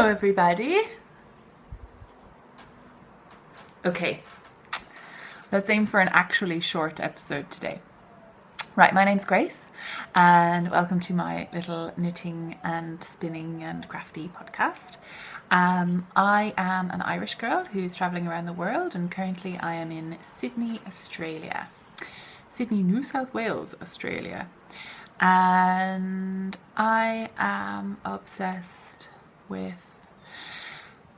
Hello everybody. Okay, let's aim for an actually short episode today. Right, my name's Grace and welcome to my little knitting and spinning and crafty podcast. I am an Irish girl who's travelling around the world, and currently I am in Sydney, Australia. Sydney, New South Wales, Australia. And I am obsessed with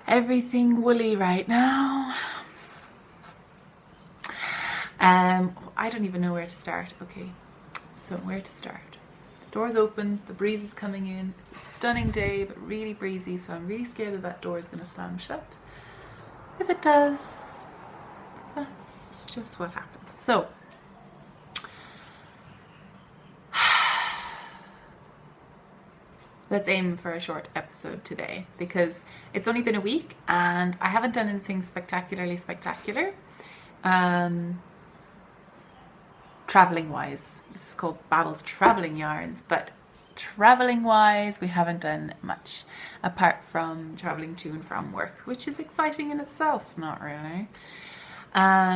everything woolly right now. I don't even know where to start. Okay, so where to start? The door's open, the breeze is coming in. It's a stunning day, but really breezy, so I'm really scared that that door is going to slam shut. If it does, that's just what happens. So, let's aim for a short episode today because it's only been a week and I haven't done anything spectacularly spectacular. Traveling wise, this is called Babbles Travelling Yarns, but traveling wise we haven't done much apart from traveling to and from work, which is exciting in itself. Not really. I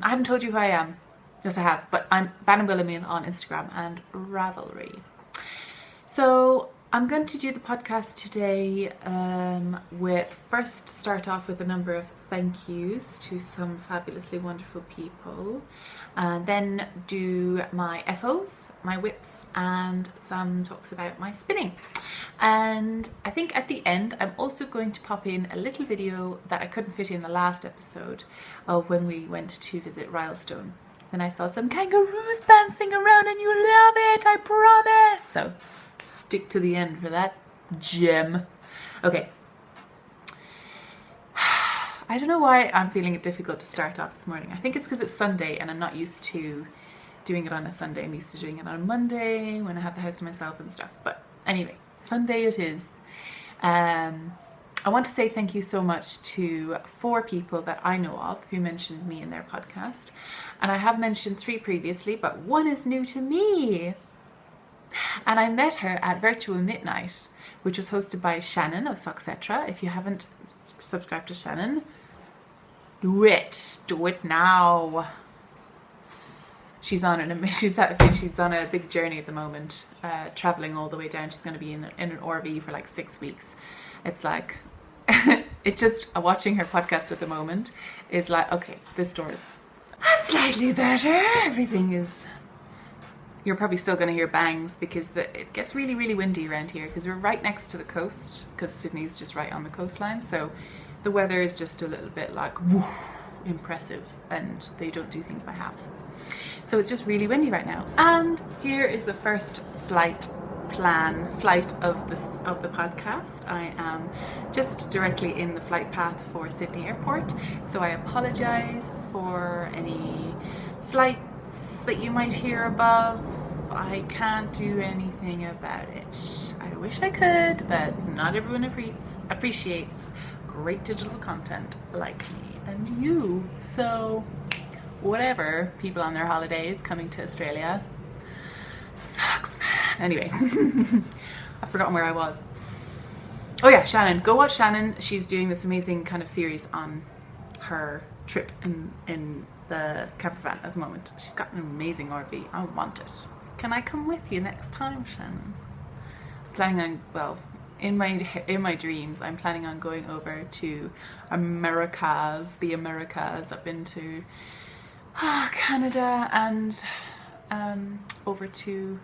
haven't told you who I am. Yes, I have, but I'm Van and Wilhelmine on Instagram and Ravelry. So I'm going to do the podcast today with first start off with a number of thank yous to some fabulously wonderful people, and then do my FOs, my whips, and some talks about my spinning. And I think at the end I'm also going to pop in a little video that I couldn't fit in the last episode of when we went to visit Rylestone. And I saw some kangaroos bouncing around and you love it, I promise! So stick to the end for that gem. Okay. I don't know why I'm feeling it difficult to start off this morning. I think it's because it's Sunday and I'm not used to doing it on a Sunday. I'm used to doing it on a Monday when I have the house to myself and stuff. But anyway, Sunday it is. I want to say thank you so much to 4 people that I know of who mentioned me in their podcast. And I have mentioned 3 previously, but 1 is new to me. And I met her at Virtual Knit Night, which was hosted by Shannon of Socksetra. If you haven't subscribed to Shannon, do it now. She's on a big journey at the moment, traveling all the way down. She's going to be in an RV for like 6 weeks. It's like it just watching her podcast at the moment is like, okay, this door is slightly better. Everything is. You're probably still going to hear bangs because it gets really, really windy around here because we're right next to the coast, because Sydney's just right on the coastline. So the weather is just a little bit like woof, impressive, and they don't do things by halves. So it's just really windy right now. And here is the first flight of the podcast. I am just directly in the flight path for Sydney Airport. So I apologize for any flights that you might hear above. I can't do anything about it. I wish I could, but not everyone appreciates great digital content like me and you. So whatever, people on their holidays coming to Australia. Sucks, man. Anyway, I've forgotten where I was. Oh yeah, Shannon. Go watch Shannon. She's doing this amazing kind of series on her trip in the camper van at the moment. She's got an amazing RV. I want it. Can I come with you next time, Shannon? I'm planning on, well, in my dreams, I'm planning on going over to the Americas, up into Canada, and over to,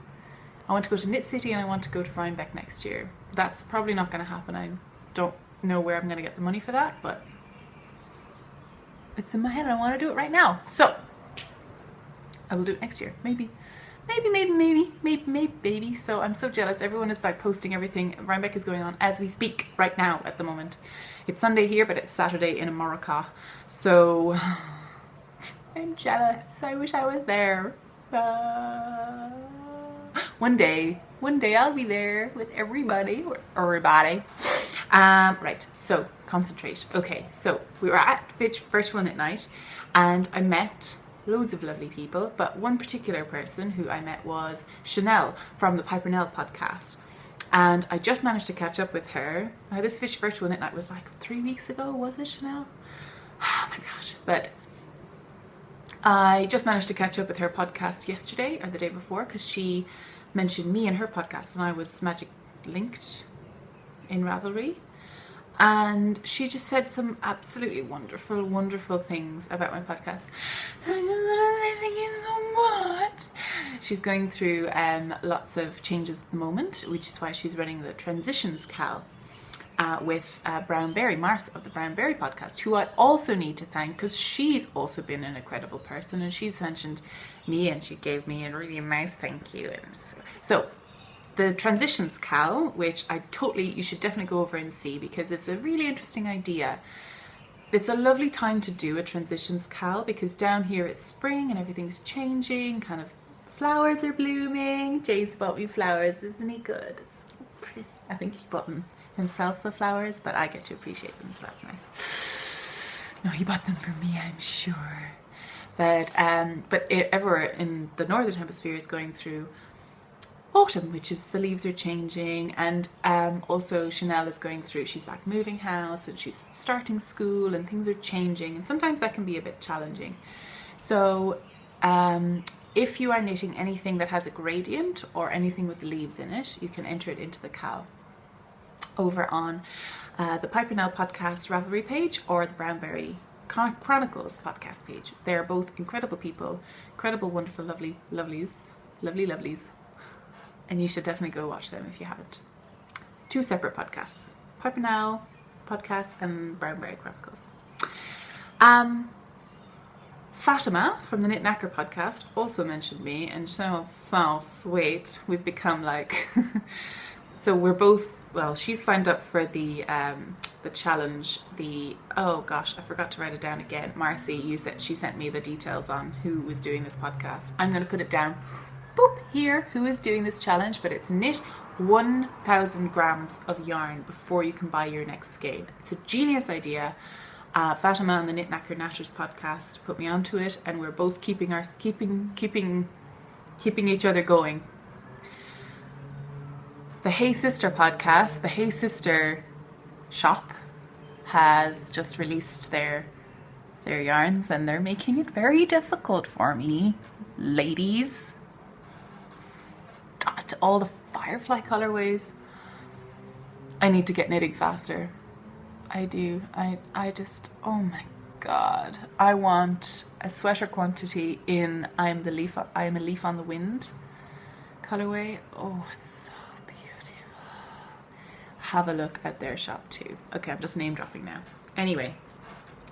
I want to go to Knit City and I want to go to Rhinebeck next year. That's probably not going to happen. I don't know where I'm going to get the money for that, but it's in my head and I want to do it right now. So I will do it next year. Maybe. So I'm so jealous. Everyone is like posting everything. Rhinebeck is going on as we speak right now at the moment. It's Sunday here, but it's Saturday in America. So I'm jealous. I wish I was there. One day I'll be there with everybody. Right, so concentrate. Okay, so we were at Virtual Knit Night and I met loads of lovely people, but one particular person who I met was Chanel from the Piper Nell podcast. And I just managed to catch up with her. Now, this virtual knit night was like 3 weeks ago, was it, Chanel? Oh my gosh. But I just managed to catch up with her podcast yesterday or the day before, because she mentioned me in her podcast and I was magic linked in Ravelry. And she just said some absolutely wonderful, wonderful things about my podcast. Thank you so much. She's going through lots of changes at the moment, which is why she's running the Transitions Cal with Brownberry, Mars of the Brownberry podcast, who I also need to thank, because she's also been an incredible person, and she's mentioned me and she gave me a really nice thank you. And so the Transitions Cal, which you should definitely go over and see, because it's a really interesting idea. It's a lovely time to do a Transitions Cal, because down here it's spring and everything's changing, kind of flowers are blooming. Jay's bought me flowers, isn't he good? It's so pretty. I think he bought them himself, the flowers, but I get to appreciate them, so that's nice. No, he bought them for me, I'm sure. But everywhere in the Northern Hemisphere is going through autumn, which is the leaves are changing, and also Chanel is going through, she's like moving house and she's starting school and things are changing, and sometimes that can be a bit challenging. So if you are knitting anything that has a gradient or anything with leaves in it, you can enter it into the cal over on the Piper Nell podcast Ravelry page or the Brownberry Chronicles podcast page. They're both incredible people, incredible, wonderful, lovely lovelies, and you should definitely go watch them if you haven't. 2 separate podcasts, Piper Nell podcast and Brownberry Chronicles. Fatima from the Knit Knacker podcast also mentioned me, and so sweet. We've become like so we're both, well, she's signed up for the challenge, oh gosh, I forgot to write it down again. Marcy, she sent me the details on who was doing this podcast. I'm going to put it down boop here, who is doing this challenge, but it's knit 1,000 grams of yarn before you can buy your next skein. It's a genius idea. Fatima on the Knit Knacker Natters podcast put me onto it, and we're both keeping each other going. The Hey Sister podcast, the Hey Sister shop, has just released their yarns, and they're making it very difficult for me, ladies. All the firefly colorways. I need to get knitting faster. I do. I just, oh my god. I want a sweater quantity in I am a leaf on the wind colorway. Oh, it's so beautiful. Have a look at their shop too. Okay, I'm just name dropping now. Anyway,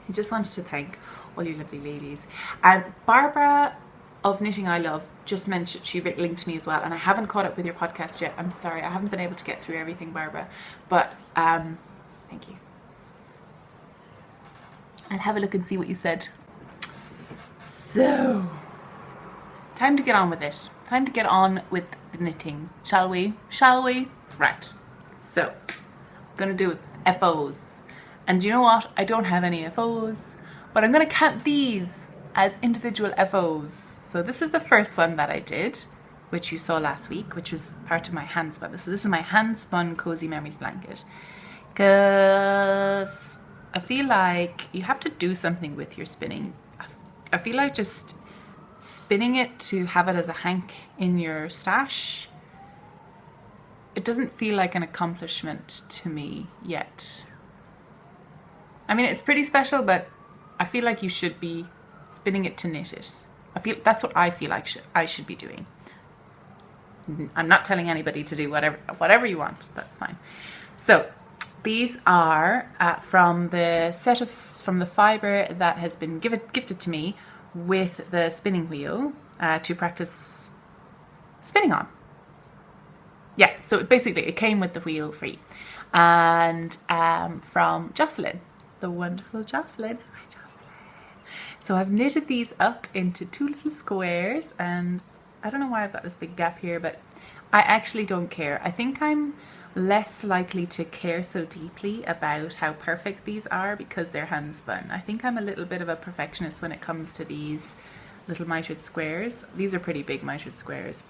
I just wanted to thank all you lovely ladies. And Barbara of Knitting I Love just mentioned, she linked me as well, and I haven't caught up with your podcast yet. I'm sorry, I haven't been able to get through everything, Barbara, but thank you. I'll have a look and see what you said. So, time to get on with it. Time to get on with the knitting. Shall we? Right. So, I'm going to do FOs. And you know what? I don't have any FOs, but I'm going to count these as individual FOs. So this is the first one that I did, which you saw last week, which was part of my Handspun. So this is my Handspun Cozy Memories blanket. Because I feel like you have to do something with your spinning. I feel like just spinning it to have it as a hank in your stash, it doesn't feel like an accomplishment to me yet. I mean, it's pretty special, but I feel like you should be spinning it to knit it. That's what I feel like I should be doing. I'm not telling anybody to do whatever you want. That's fine. So these are from the fibre that has been gifted to me with the spinning wheel to practice spinning on. Yeah, so basically it came with the wheel free. And from Jocelyn, the wonderful Jocelyn. Hi, Jocelyn. So I've knitted these up into 2 little squares, and I don't know why I've got this big gap here, but I actually don't care. I think I'm less likely to care so deeply about how perfect these are because they're hand spun. I think I'm a little bit of a perfectionist when it comes to these little mitered squares. These are pretty big mitered squares.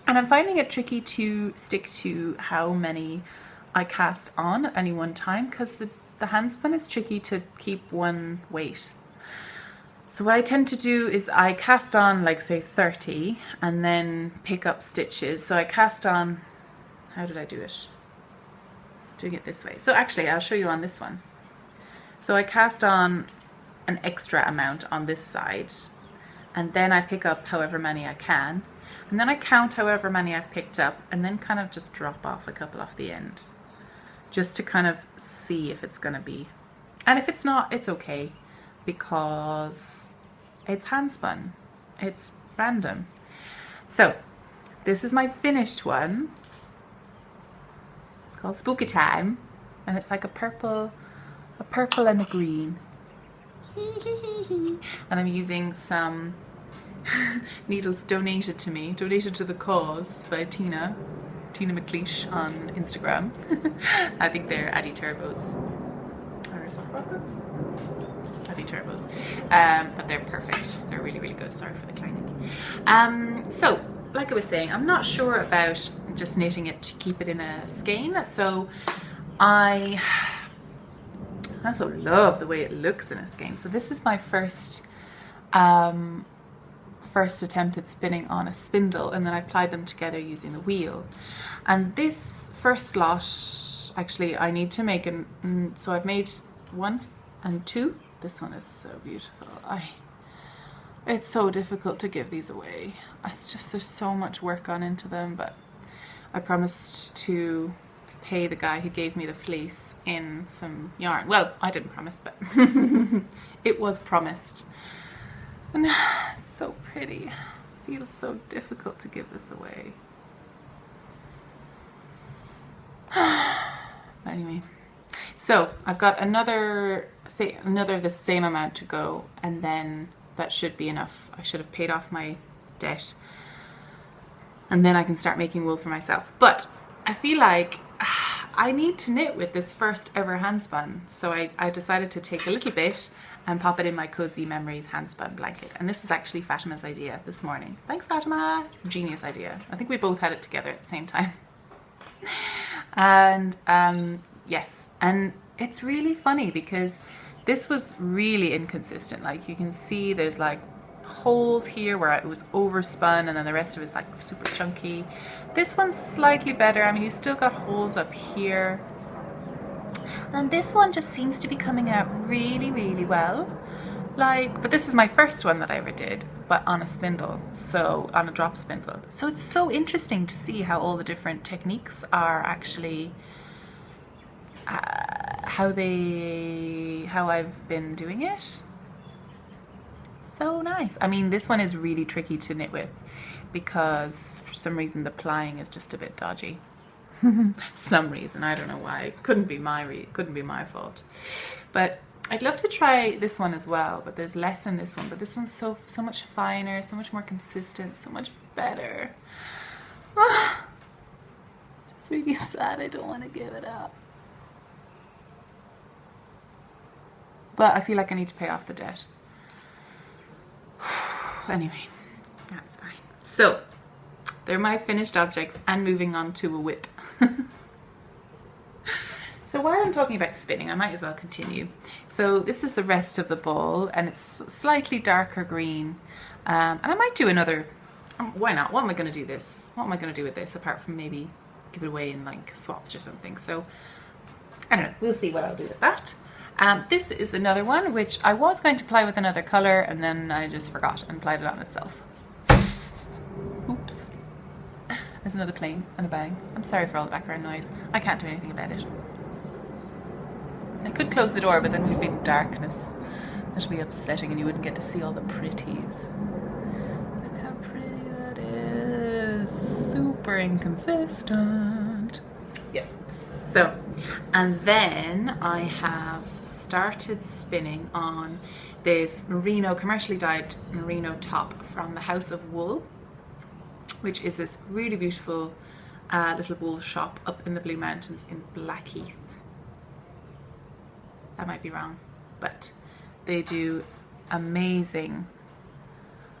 And I'm finding it tricky to stick to how many I cast on at any one time, because the handspun is tricky to keep one weight. So what I tend to do is I cast on like say 30 and then pick up stitches. So I cast on, how did I do it? Doing it this way. So actually I'll show you on this one. So I cast on an extra amount on this side, and then I pick up however many I can, and then I count however many I've picked up, and then kind of just drop off a couple off the end, just to kind of see if it's gonna be, and if it's not, it's okay, because it's handspun, it's random. So this is my finished one. It's called Spooky Time, and it's like a purple and a green. And I'm using some needles donated to me, donated to the cause by Tina McLeish on Instagram. I think they're Addy Turbos or some rockets. Addy Turbos, but they're perfect. They're really, really good. Sorry for the clanging. So like I was saying, I'm not sure about just knitting it to keep it in a skein. So I also love the way it looks in a skein. So this is my first attempt at spinning on a spindle, and then I applied them together using the wheel. And this first lot, actually I need to make so I've made 1 and 2. This one is so beautiful. It's so difficult to give these away. It's just, there's so much work gone into them, but I promised to pay the guy who gave me the fleece in some yarn. Well, I didn't promise, but it was promised. And it's so pretty. It feels so difficult to give this away. Anyway, so I've got another of the same amount to go, and then that should be enough. I should have paid off my debt, and then I can start making wool for myself. But I feel like I need to knit with this first ever handspun, so I decided to take a little bit and pop it in my Cozy Memories handspun blanket. And this is actually Fatima's idea this morning. Thanks, Fatima. Genius idea. I think we both had it together at the same time. And yes, and it's really funny because this was really inconsistent. Like you can see there's like holes here where it was overspun, and then the rest of it's like super chunky. This one's slightly better. I mean, you still got holes up here. And this one just seems to be coming out really, really well. Like, but this is my first one that I ever did, but on a spindle, so on a drop spindle. So it's so interesting to see how all the different techniques are actually how I've been doing it. So nice. I mean, this one is really tricky to knit with because for some reason the plying is just a bit dodgy. Some reason, I don't know why. Couldn't be my fault. But I'd love to try this one as well, but there's less in this one. But this one's so much finer, so much more consistent, so much better. It's really sad. I don't want to give it up. But I feel like I need to pay off the debt. Anyway, that's fine. So they're my finished objects, and moving on to a whip. So while I'm talking about spinning, I might as well continue. So this is the rest of the ball, and it's slightly darker green. And I might do another, why not? What am I going to do this? What am I going to do with this apart from maybe give it away in like swaps or something? So I don't know, we'll see what I'll do with that. This is another one which I was going to ply with another colour, and then I just forgot and plied it on itself. Oops. There's another plane and a bang. I'm sorry for all the background noise. I can't do anything about it. I could close the door, but then we'd be in darkness. That'd be upsetting and you wouldn't get to see all the pretties. Look how pretty that is. Super inconsistent. Yes. So, and then I have started spinning on this merino, commercially dyed merino top from the House of Wool, which is this really beautiful little wool shop up in the Blue Mountains in Blackheath. That might be wrong, but they do amazing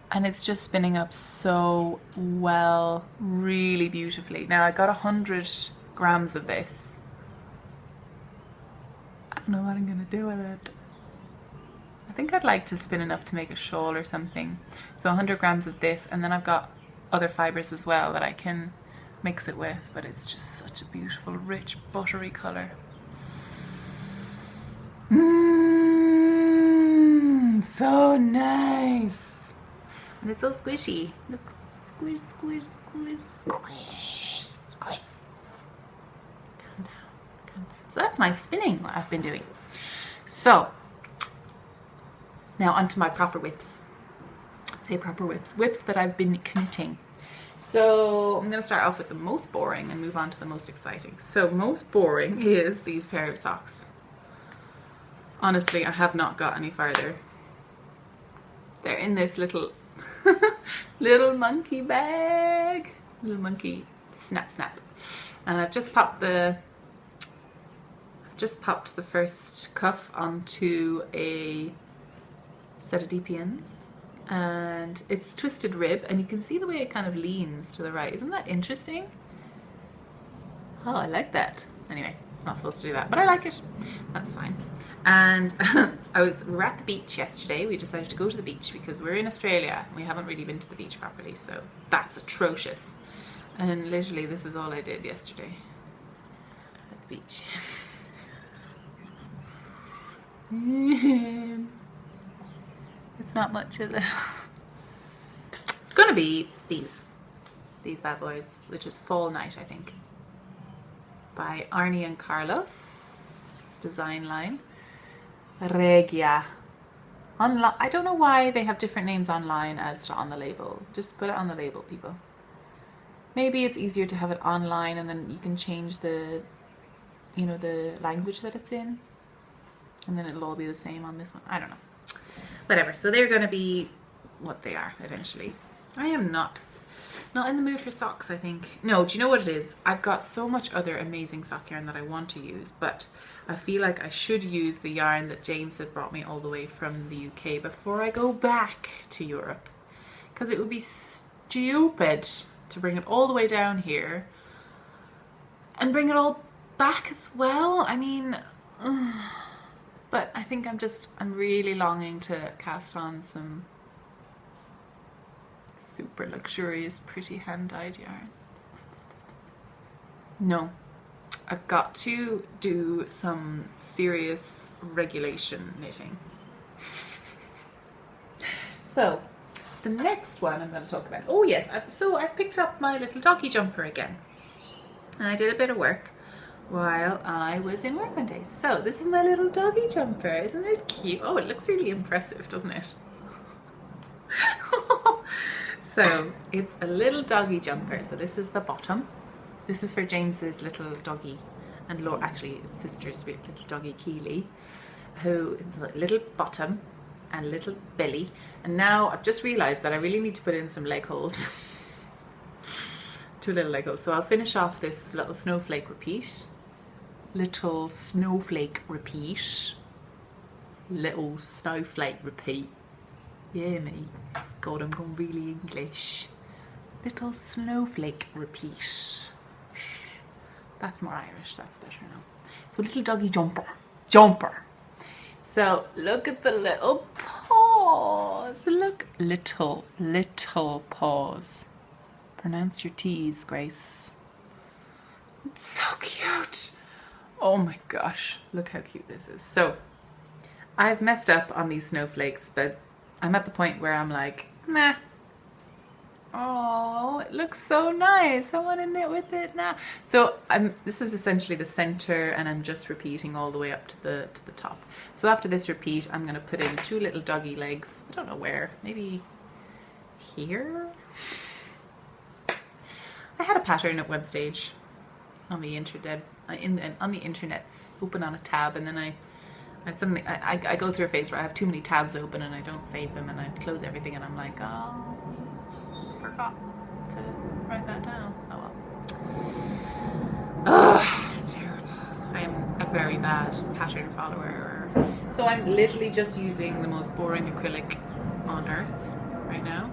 And it's just spinning up so well, really beautifully. Now I got 100 grams of this. I don't know what I'm gonna do with it. I think I'd like to spin enough to make a shawl or something. So 100 grams of this, and then I've got other fibers as well that I can mix it with, but it's just such a beautiful, rich, buttery color. So nice. And it's so squishy. Look, squish, squish, squish, squish, squish. Calm down, calm down. So that's my spinning, what I've been doing. So, now onto my proper whips. Say proper whips. Whips that I've been knitting. So I'm going to start off with the most boring and move on to the most exciting. So most boring is these pair of socks. Honestly, I have not got any farther. They're in this little little monkey bag, little monkey snap snap, and I've just popped the first cuff onto a set of DPNs, and it's twisted rib, and you can see the way it kind of leans to the right. Isn't that interesting? Oh, I like that. Anyway, not supposed to do that, but I like it. That's fine. And we were at the beach yesterday. We decided to go to the beach because we're in Australia and we haven't really been to the beach properly, so that's atrocious. And literally this is all I did yesterday at the beach. It's not much, is it? It's gonna be these bad boys, which is Fall Night, I think, by Arnie and Carlos design line. Regia. I don't know why they have different names online as to on the label. Just put it on the label, people. Maybe it's easier to have it online and then you can change the, you know, the language that it's in, and then it'll all be the same on this one. I don't know. Whatever. So they're going to be what they are eventually. I am not in the mood for socks, I think. No, do you know what it is? I've got so much other amazing sock yarn that I want to use, but I feel like I should use the yarn that James had brought me all the way from the UK before I go back to Europe. Because it would be stupid to bring it all the way down here and bring it all back as well. I mean, but I think I'm really longing to cast on some super luxurious, pretty hand-dyed yarn. No, I've got to do some serious regulation knitting. So the next one I'm going to talk about, oh yes, I picked up my little doggy jumper again, and I did a bit of work while I was in work one day. So this is my little doggy jumper. Isn't it cute? Oh, it looks really impressive, doesn't it? So it's a little doggy jumper. So this is the bottom. This is for James's little doggy, and actually his sister's little doggy Keely, who is a little bottom and little belly. And now I've just realised that I really need to put in some leg holes. 2 little leg holes. So I'll finish off this little snowflake repeat. Little snowflake repeat. Little snowflake repeat. Yeah, me. God, I'm going really English. Little snowflake repeat. That's more Irish, that's better now. So little doggy jumper. So look at the little paws. Look, little paws. Pronounce your T's, Grace. It's so cute. Oh my gosh, look how cute this is. So I've messed up on these snowflakes, but I'm at the point where I'm like, nah. Oh, it looks so nice. I want to knit with it now. So this is essentially the center, and I'm just repeating all the way up to the top. So after this repeat, I'm going to put in 2 little doggy legs. I don't know where. Maybe here? I had a pattern at one stage on the internets, open on a tab, and then I suddenly go through a phase where I have too many tabs open and I don't save them, and I close everything, and I'm like, oh, I forgot to write that down. Oh well. Ugh, terrible. I am a very bad pattern follower. So I'm literally just using the most boring acrylic on earth right now.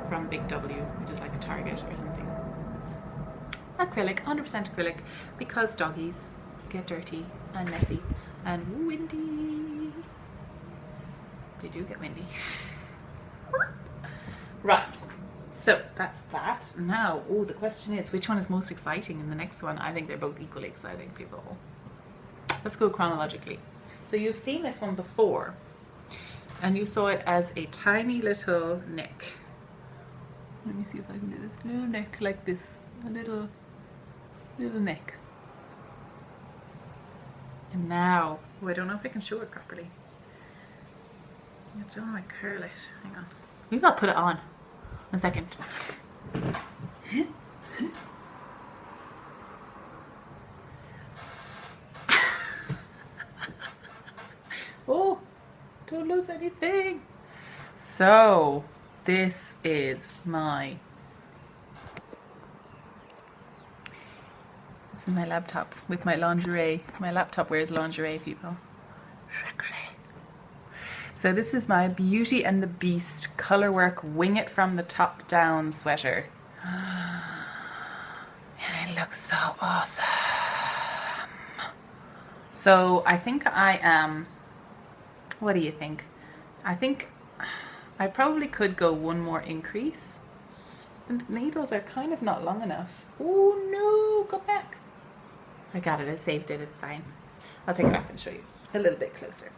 from Big W, which is like a Target or something. Acrylic, 100% acrylic, because doggies get dirty and messy and windy. They do get windy. Right, so that's that. Now, oh, the question is, which one is most exciting in the next one? I think they're both equally exciting, people. Let's go chronologically. So you've seen this one before, and you saw it as a tiny little neck. Let me see if I can do this. Little neck like this. A little neck. And now, oh, I don't know if I can show it properly. I don't know how I curl it. Hang on. Maybe I'll put it on. 1 second. Oh, don't lose anything. So, this is my laptop with my lingerie. My laptop wears lingerie, people. So this is my Beauty and the Beast Colourwork Wing It From the Top Down sweater. And it looks so awesome. So I think I am, what do you think? I think I probably could go one more increase. The needles are kind of not long enough. Oh no, go back. I got it, I saved it, it's fine. I'll take it off and show you a little bit closer.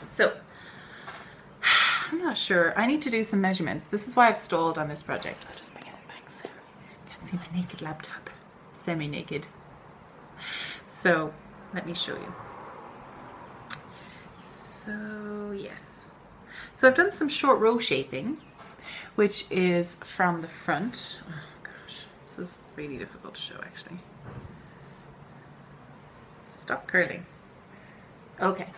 So, I'm not sure. I need to do some measurements. This is why I've stalled on this project. I'll just bring it back so you can't see my naked laptop. Semi-naked. So, let me show you. So, yes. So I've done some short row shaping, which is from the front. Oh gosh, this is really difficult to show actually. Stop curling. Okay,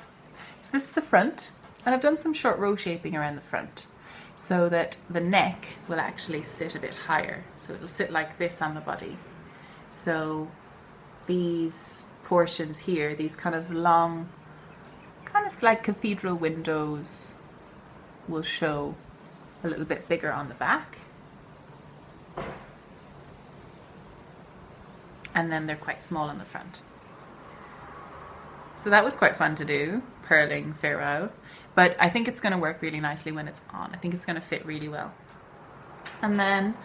so this is the front, and I've done some short row shaping around the front so that the neck will actually sit a bit higher. So it'll sit like this on the body. So these portions here, these kind of long, kind of like cathedral windows, will show a little bit bigger on the back. And then they're quite small in the front. So that was quite fun to do, purling farewell. But I think it's going to work really nicely when it's on. I think it's going to fit really well. And then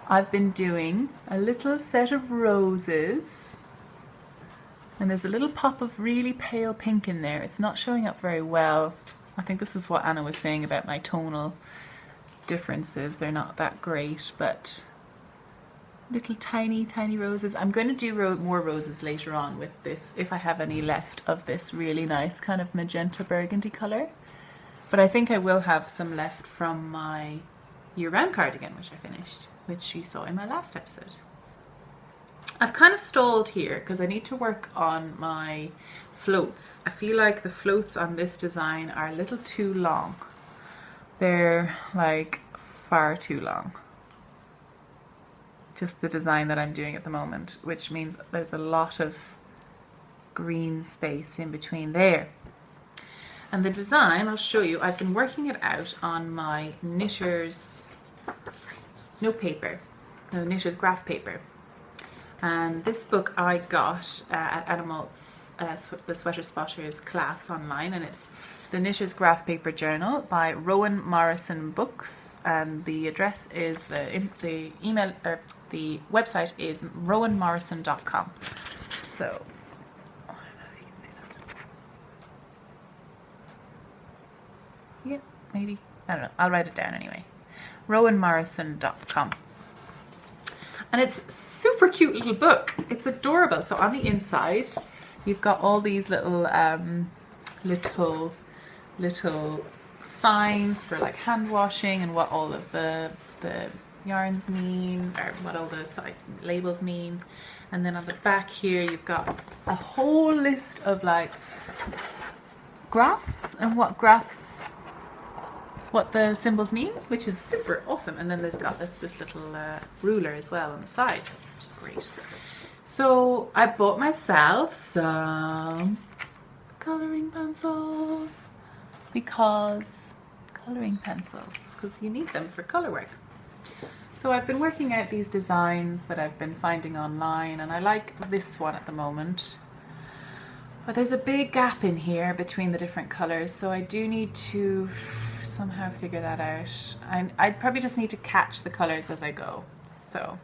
I've been doing a little set of roses. And there's a little pop of really pale pink in there. It's not showing up very well. I think this is what Anna was saying about my tonal differences. They're not that great, but little tiny roses. I'm going to do more roses later on with this, if I have any left of this really nice kind of magenta burgundy colour. But I think I will have some left from my year-round cardigan, which I finished, which you saw in my last episode. I've kind of stalled here because I need to work on my floats. I feel like the floats on this design are a little too long. They're like far too long. Just the design that I'm doing at the moment, which means there's a lot of green space in between there. And the design, I'll show you, I've been working it out on my knitter's knitter's graph paper. And this book I got at Animalt's, the Sweater Spotters class online, and it's the Knitter's Graph Paper Journal by Rowan Morrison Books, and the address is the email, or the website is rowanmorrison.com. So, I don't know if you can see that. Yeah, maybe. I don't know. I'll write it down anyway. rowanmorrison.com. And it's a super cute little book. It's adorable. So on the inside, you've got all these little little signs for like hand washing and what all of the yarns mean, or what all the sites labels mean. And then on the back here, you've got a whole list of like graphs and what the symbols mean, which is super awesome. And then there's got this little ruler as well on the side, which is great. So I bought myself some colouring pencils, because you need them for colour work. So I've been working out these designs that I've been finding online, and I like this one at the moment. But there's a big gap in here between the different colours, so I do need to somehow figure that out. I'd probably just need to catch the colours as I go. So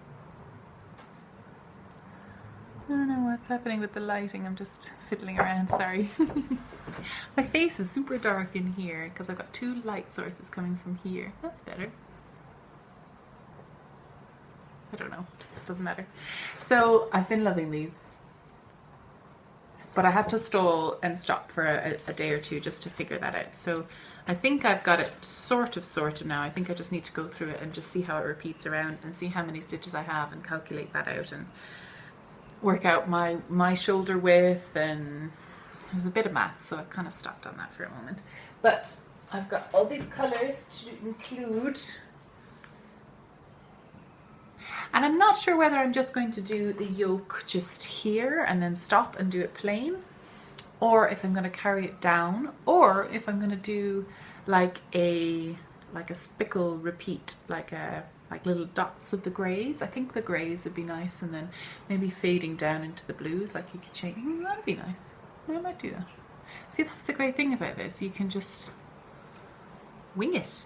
I don't know what's happening with the lighting. I'm just fiddling around, sorry. My face is super dark in here because I've got two light sources coming from here. That's better. I don't know, it doesn't matter. So I've been loving these, but I had to stall and stop for a day or two just to figure that out. So I think I've got it sort of sorted now. I think I just need to go through it and just see how it repeats around and see how many stitches I have and calculate that out and work out my shoulder width, and there's a bit of maths, so I've kind of stopped on that for a moment. But I've got all these colours to include. And I'm not sure whether I'm just going to do the yoke just here and then stop and do it plain, or if I'm going to carry it down, or if I'm going to do like a spickle repeat, like little dots of the greys. I think the greys would be nice, and then maybe fading down into the blues, like you could change. That'd be nice. I might do that. See, that's the great thing about this. You can just wing it.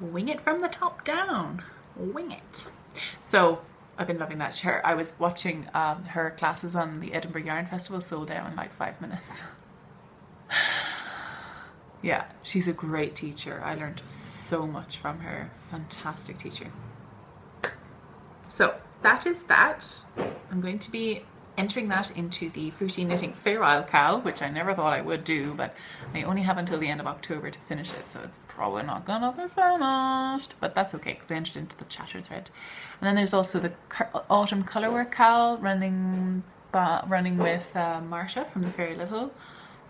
Wing it from the top down. Wing it. So I've been loving that. I was watching her classes on the Edinburgh Yarn Festival, sold out in like 5 minutes. Yeah, she's a great teacher. I learned so much from her. Fantastic teacher. So that is that. I'm going to be entering that into the Fruity Knitting Fair Isle Cal, which I never thought I would do, but I only have until the end of October to finish it, so it's probably not gonna be finished, but that's okay because I entered into the chatter thread. And then there's also the Autumn Colourwork Cal running with Marsha from the Fairy Little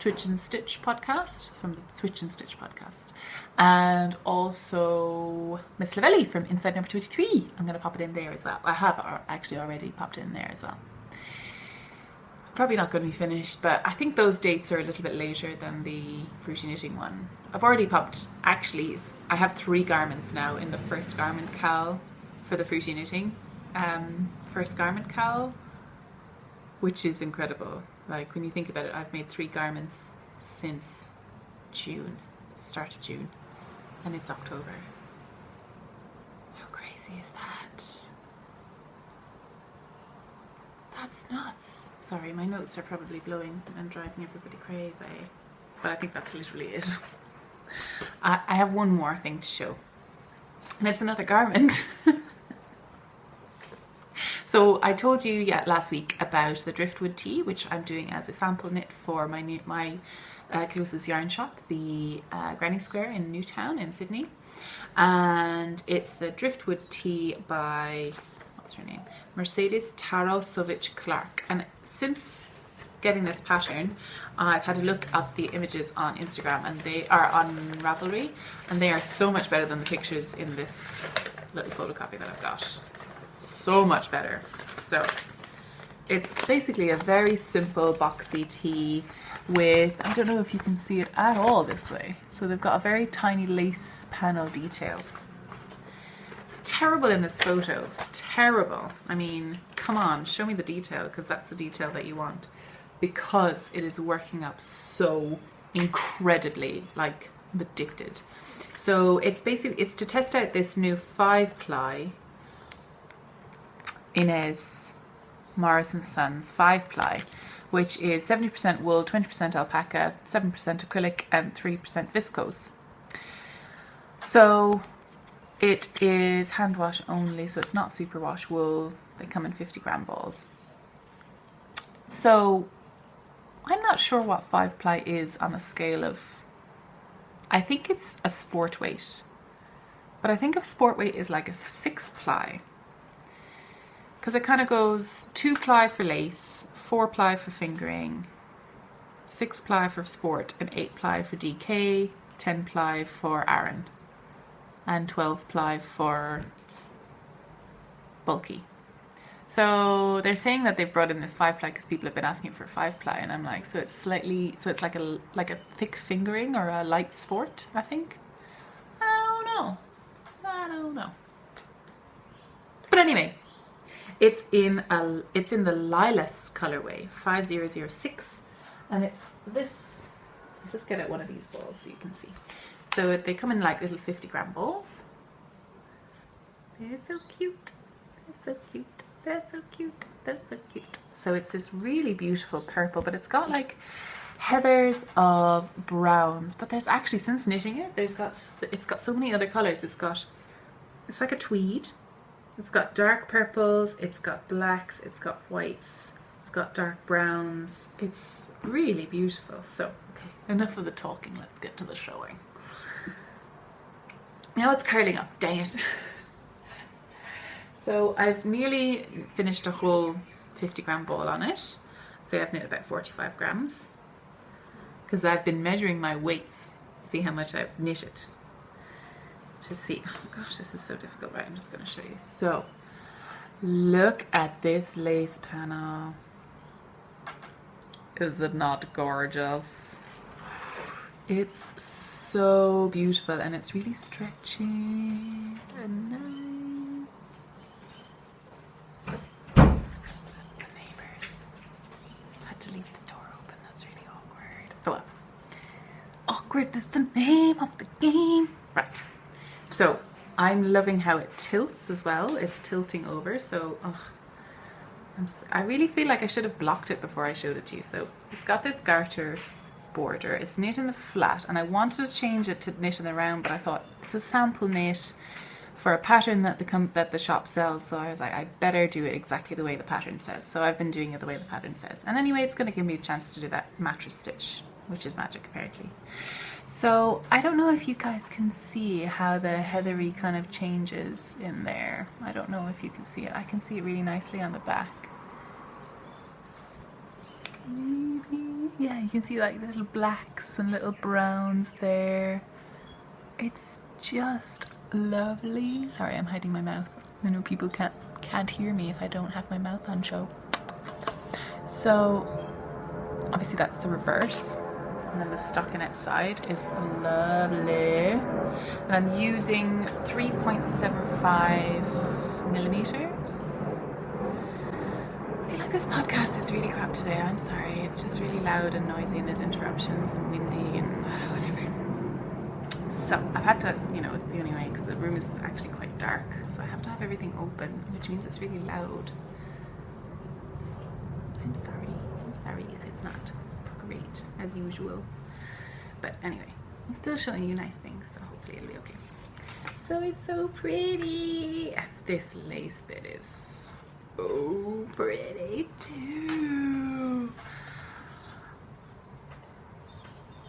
Twitch and Stitch podcast, from the Switch and Stitch podcast, and also Miss Lavelli from Inside Number 23. I'm going to pop it in there as well. I have actually already popped it in there as well. Probably not going to be finished, but I think those dates are a little bit later than the Fruity Knitting one. I've already popped, actually, I have 3 garments now in the first garment cal for the Fruity Knitting. First garment cal, which is incredible. Like, when you think about it, I've made 3 garments since June, start of June, and it's October. How crazy is that? That's nuts. Sorry, my notes are probably blowing and driving everybody crazy, but I think that's literally it. I have one more thing to show, and it's another garment. So I told you last week about the driftwood tee, which I'm doing as a sample knit for my closest yarn shop, the Granny Square in Newtown in Sydney, and it's the driftwood tee by, what's her name, Mercedes Tarasovich Clark. And since getting this pattern, I've had a look at the images on Instagram, and they are on Ravelry, and they are so much better than the pictures in this little photocopy that I've got. So much better. So it's basically a very simple boxy tee with, I don't know if you can see it at all this way, so they've got a very tiny lace panel detail. It's terrible in this photo, terrible. I mean, come on, show me the detail, because that's the detail that you want, because it is working up so incredibly, like, I'm addicted. So it's basically, it's to test out this new 5-ply Inez Morris & Sons 5-ply, which is 70% wool, 20% alpaca, 7% acrylic, and 3% viscose. So it is hand wash only, so it's not superwash wool. They come in 50-gram balls. So I'm not sure what 5-ply is on a scale of, I think it's a sport weight, but I think a sport weight is like a 6-ply. Because it kind of goes 2-ply for lace, 4-ply for fingering, 6-ply for sport, and 8-ply for DK, 10-ply for Aran, and 12-ply for bulky. So they're saying that they've brought in this 5-ply because people have been asking for 5-ply, and I'm like, so it's slightly, so it's like a thick fingering or a light sport, I think. I don't know. But anyway, it's in the Lilas colorway 5006, and it's this. I'll just get out one of these balls so you can see. So they come in like little 50-gram balls. They're so cute. They're so cute. They're so cute. They're so cute. So it's this really beautiful purple, but it's got like heathers of browns. But there's actually, since knitting it, it's got so many other colors. It's like a tweed. It's got dark purples. It's got blacks. It's got whites. It's got dark browns. It's really beautiful. So, okay, enough of the talking. Let's get to the showing. Now it's curling up. Dang it. So I've nearly finished a whole 50-gram ball on it. So I've knit about 45 grams. Because I've been measuring my weights. See how much I've knitted. To see. Oh gosh, this is so difficult. Right, I'm just going to show you. So, look at this lace panel. Is it not gorgeous? It's so beautiful, and it's really stretchy and nice. That's the neighbours. I had to leave the door open. That's really awkward. Oh well. Awkward is the name of the game. Right. So I'm loving how it tilts as well. It's tilting over. So I really feel like I should have blocked it before I showed it to you. So it's got this garter border. It's knit in the flat, and I wanted to change it to knit in the round, but I thought it's a sample knit for a pattern that the shop sells. So I was like, I better do it exactly the way the pattern says. So I've been doing it the way the pattern says. And anyway, it's going to give me the chance to do that mattress stitch, which is magic apparently. So I don't know if you guys can see how the heathery kind of changes in there. I don't know if you can see it. I can see it really nicely on the back. Maybe. Yeah, you can see like little blacks and little browns there. It's just lovely. Sorry, I'm hiding my mouth. I know people can't hear me if I don't have my mouth on show. So obviously that's the reverse. And then the stockinette side is lovely. And I'm using 3.75 millimeters. I feel like this podcast is really crap today. I'm sorry. It's just really loud and noisy, and there's interruptions and windy and whatever. So I've had to, it's the only way, because the room is actually quite dark. So I have to have everything open, which means it's really loud. I'm sorry. I'm sorry if it's not great as usual, but anyway, I'm still showing you nice things, so hopefully it'll be okay. So it's so pretty. This lace bit is so pretty too.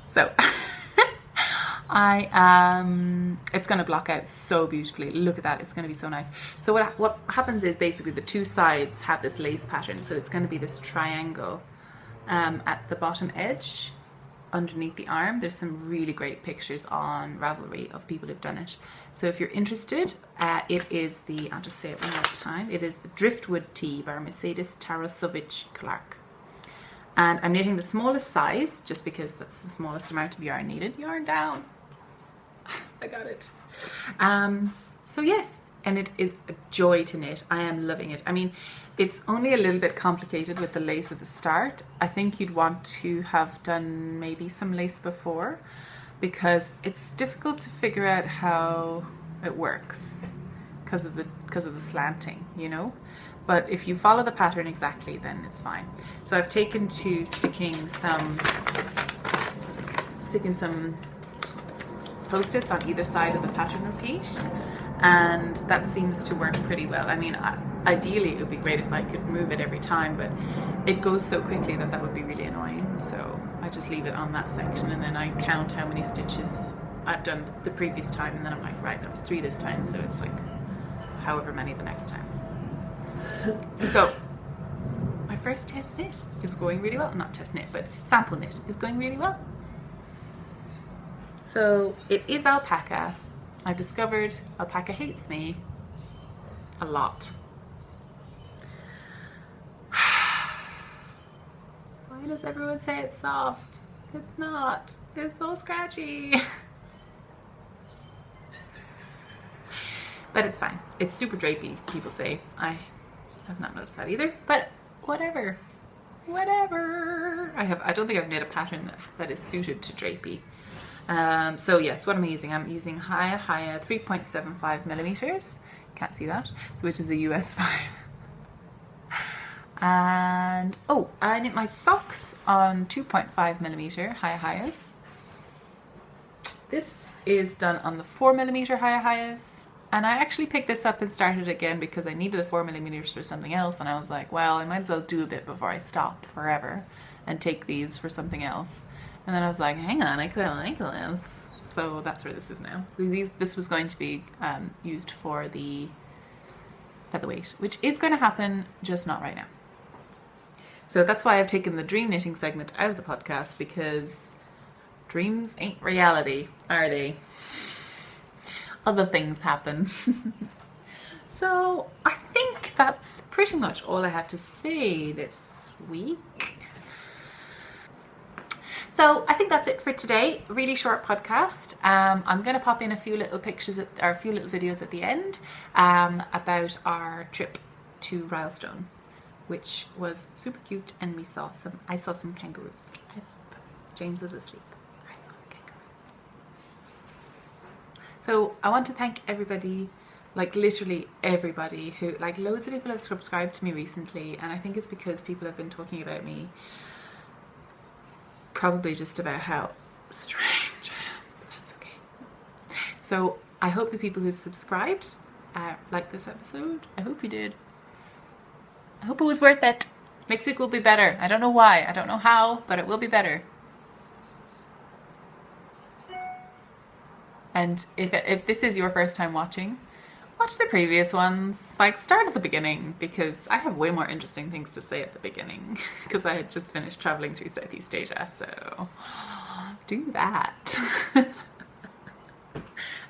So it's going to block out so beautifully. Look at that, it's going to be so nice. So what happens is basically the two sides have this lace pattern, so it's going to be this triangle at the bottom edge underneath the arm. There's some really great pictures on Ravelry of people who've done it. So if you're interested, it is I'll just say it one more time, it is the Driftwood Tee by Mercedes Tarasovich Clark. And I'm knitting the smallest size just because that's the smallest amount of yarn needed. Yarn down. I got it. So yes, and it is a joy to knit. I am loving it. I mean, it's only a little bit complicated with the lace at the start. I think you'd want to have done maybe some lace before, because it's difficult to figure out how it works because of the slanting, But if you follow the pattern exactly, then it's fine. So I've taken to sticking some post-its on either side of the pattern repeat, and that seems to work pretty well. I mean, ideally it would be great if I could move it every time, but it goes so quickly that would be really annoying. So I just leave it on that section, and then I count how many stitches I've done the previous time, and then I'm like, right, that was 3 this time, so it's like however many the next time. So my first test knit is going really well. Not test knit, but sample knit is going really well. So it is alpaca. I've discovered alpaca hates me a lot. Why does everyone say it's soft? It's not. It's so scratchy. But it's fine. It's super drapey, people say. I have not noticed that either, but whatever. Whatever. I don't think I've made a pattern that is suited to drapey. So yes, what am I using? I'm using Haya 3.75 millimeters. Can't see that, which is a US 5. And I knit my socks on 2.5 millimeter Hayas. This is done on the 4 millimeter Hayas. And I actually picked this up and started again because I needed the 4 millimeters for something else. And I was like, well, I might as well do a bit before I stop forever and take these for something else. And then I was like, hang on, I kind of like this. So that's where this is now. This was going to be used for the featherweight, which is going to happen, just not right now. So that's why I've taken the dream knitting segment out of the podcast, because dreams ain't reality, are they? Other things happen. So I think that's pretty much all I had to say this week. So I think that's it for today. Really short podcast. I'm going to pop in a few little pictures or a few little videos at the end about our trip to Rylestone, which was super cute, and I saw some kangaroos. James was asleep. I saw kangaroos. So I want to thank everybody, like literally everybody who, like loads of people have subscribed to me recently, and I think it's because people have been talking about me, probably just about how strange I am, but that's okay. So I hope the people who've subscribed liked this episode. I hope you did. I hope it was worth it. Next week will be better. I don't know why, I don't know how, but it will be better. And if this is your first time watching, watch the previous ones. Like, start at the beginning, because I have way more interesting things to say at the beginning, because I had just finished traveling through Southeast Asia, so do that.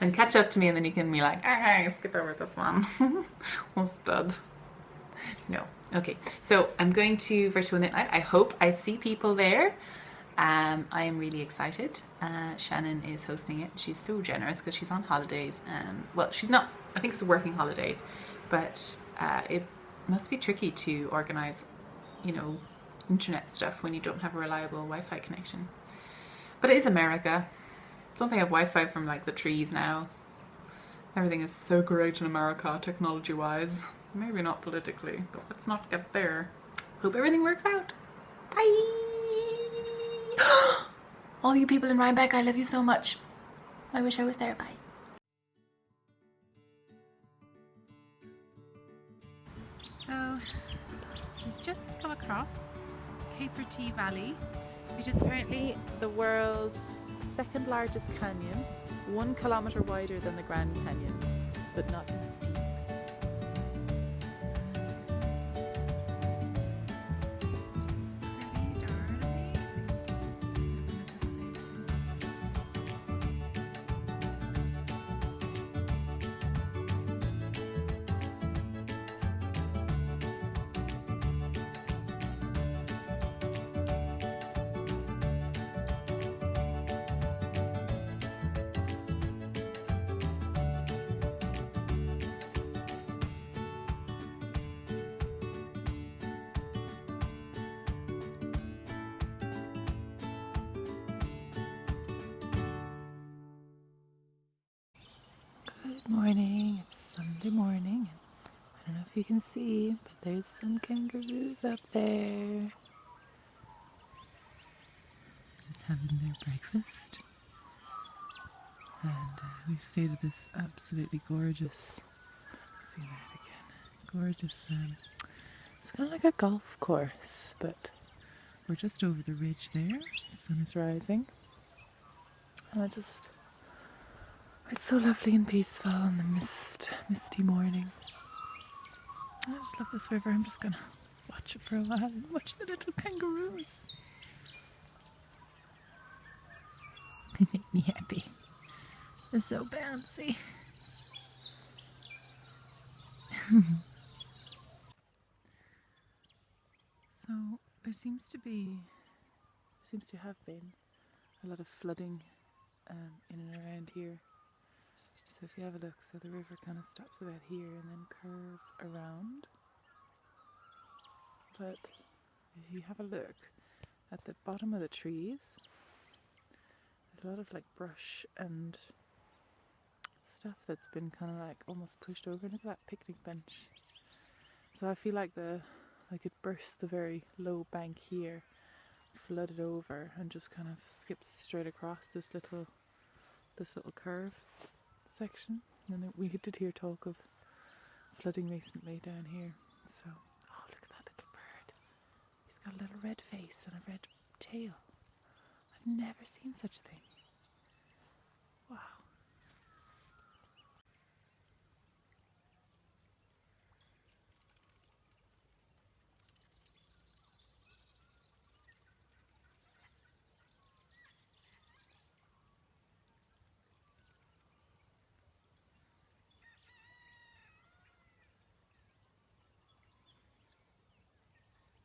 And catch up to me, and then you can be like, skip over this one. Well, stud. No. Okay, so I'm going to Virtual Knit Night. I hope I see people there. I am really excited. Shannon is hosting it. She's so generous because she's on holidays. Well, she's not, I think it's a working holiday, but it must be tricky to organize, internet stuff when you don't have a reliable Wi-Fi connection. But it is America. Don't they have Wi-Fi from like the trees now? Everything is so great in America, technology-wise. Maybe not politically, but let's not get there. Hope everything works out. Bye! All you people in Rhinebeck, I love you so much. I wish I was there. Bye. So, we've just come across Capertee Valley, which is apparently the world's second largest canyon, 1 kilometer wider than the Grand Canyon, but not as deep. Good morning, it's Sunday morning. I don't know if you can see, but there's some kangaroos up there. Just having their breakfast. And we've stayed at this absolutely gorgeous, see that again, gorgeous, it's kind of like a golf course, but we're just over the ridge there, the sun is rising. And it's so lovely and peaceful in the misty morning. I just love this river. I'm just gonna watch it for a while and watch the little kangaroos. They make me happy. They're so bouncy. So there seems to have been a lot of flooding in and around here. So if you have a look, so the river kind of stops about here and then curves around. But if you have a look at the bottom of the trees, there's a lot of like brush and stuff that's been kind of like almost pushed over. Look at that picnic bench. So I feel like it burst the very low bank here, flooded over, and just kind of skipped straight across this little curve section. And then we did hear talk of flooding recently down here. So, oh, look at that little bird. He's got a little red face and a red tail. I've never seen such a thing.